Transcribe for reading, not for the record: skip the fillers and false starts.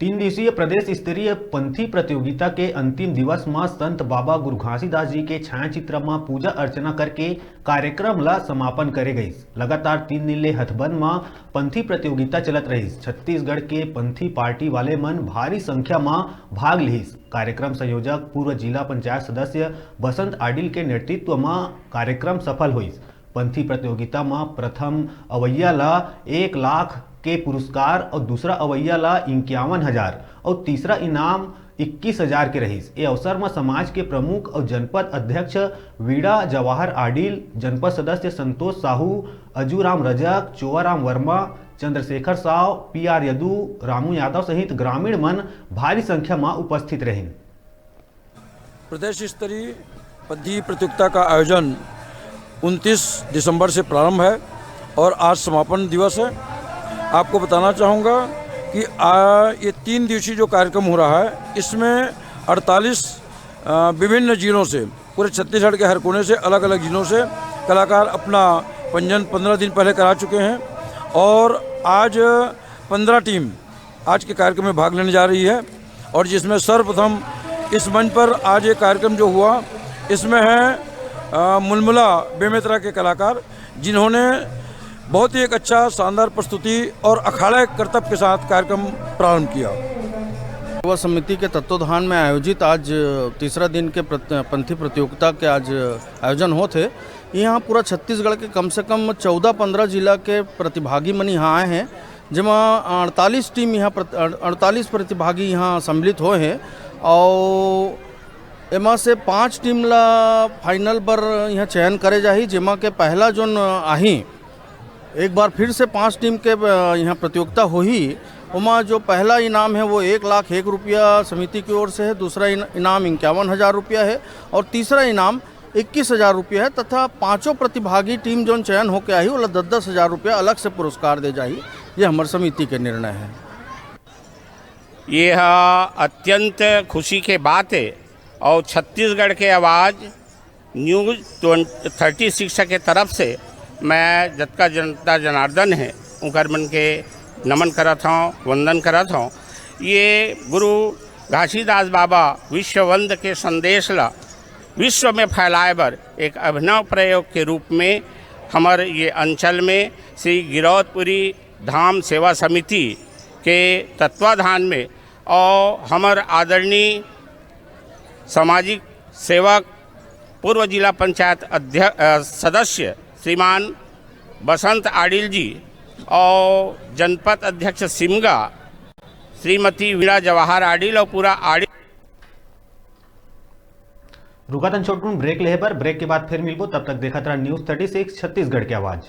तीन दिवसीय प्रदेश स्तरीय पंथी प्रतियोगिता के अंतिम दिवस में संत बाबा गुरु घासीदास जी के छायाचित्र में पूजा अर्चना करके कार्यक्रम ला समापन करे गई। लगातार 3 दिन ले हथबंद में पंथी प्रतियोगिता चलत रही। छत्तीसगढ़ के पंथी पार्टी वाले मन भारी संख्या में भाग लिहिस। कार्यक्रम संयोजक पूर्व जिला पंचायत सदस्य बसंत आडिल के नेतृत्व में कार्यक्रम सफल हुई। पंथी प्रतियोगिता में प्रथम अवैया ला 1 लाख के पुरस्कार और दूसरा अवैया ला 51,000 और तीसरा इनाम 21,000 के रही। ये अवसर में समाज के प्रमुख और जनपद अध्यक्ष वीड़ा जवाहर आडिल, जनपद सदस्य संतोष साहू, अजूराम रजक, चोआराम वर्मा, चंद्रशेखर साव, PR यदू, रामू यादव सहित ग्रामीण मन भारी संख्या में उपस्थित रहे। प्रदेश स्तरीय पंथी प्रतियोगिता का आयोजन 29 दिसंबर से प्रारंभ है और आज समापन दिवस है। आपको बताना चाहूँगा कि ये 3 दिवसीय जो कार्यक्रम हो रहा है, इसमें 48 विभिन्न जिलों से, पूरे छत्तीसगढ़ के हर कोने से, अलग अलग जिलों से कलाकार अपना पंजीयन 15 दिन पहले करा चुके हैं और आज 15 टीम आज के कार्यक्रम में भाग लेने जा रही है। और जिसमें सर्वप्रथम इस मंच पर आज ये कार्यक्रम जो हुआ, इसमें है मुलमुला बेमेतरा के कलाकार, जिन्होंने बहुत ही एक अच्छा शानदार प्रस्तुति और अखाड़ा करतब के साथ कार्यक्रम प्रारंभ किया। युवा समिति के तत्वाधान में आयोजित आज तीसरा दिन के पंथी प्रतियोगिता के आज आयोजन होते। यहाँ पूरा छत्तीसगढ़ के कम से कम 14-15 जिला के प्रतिभागी मन यहाँ आए हैं, जिसमें 48 टीम यहाँ 48 प्रतिभागी यहाँ सम्मिलित हुए हैं और एमा से 5 टीम ला फाइनल पर यहाँ चयन करे जाही, जिमा के पहला जोन आही एक बार फिर से 5 टीम के यहाँ प्रतियोगिता हुई। उमा जो पहला इनाम है वो 1,01,000 रुपया समिति की ओर से है, दूसरा इनाम 51,000 रुपया है और तीसरा इनाम 21,000 रुपया है तथा 5 प्रतिभागी टीम जो चयन होकर आई वो 10,000 रुपया अलग से पुरस्कार दे जाही। ये हमारे समिति के निर्णय है। यह अत्यंत खुशी के बात है और छत्तीसगढ़ के आवाज़ न्यूज़ 36 के तरफ से मैं जतका जनता जनार्दन है उनकर मन के नमन करत हूँ, वंदन करत हूँ। ये गुरु घासीदास बाबा विश्ववंद के संदेश ला विश्व में फैलाए बर एक अभिनव प्रयोग के रूप में हमारे ये अंचल में श्री गिरौदपुरी धाम सेवा समिति के तत्वाधान में और हमारे आदरणीय सामाजिक सेवक पूर्व जिला पंचायत अध्यक्ष सदस्य श्रीमान बसंत आडिल जी और जनपद अध्यक्ष सिमगा श्रीमती वीड़ा जवाहर आडिल और पूरा आडिल। रुका तन छोटकुन ब्रेक ले पर, ब्रेक के बाद फिर मिलबो। तब तक देखत रहा न्यूज़ 36 छत्तीसगढ़ की आवाज़।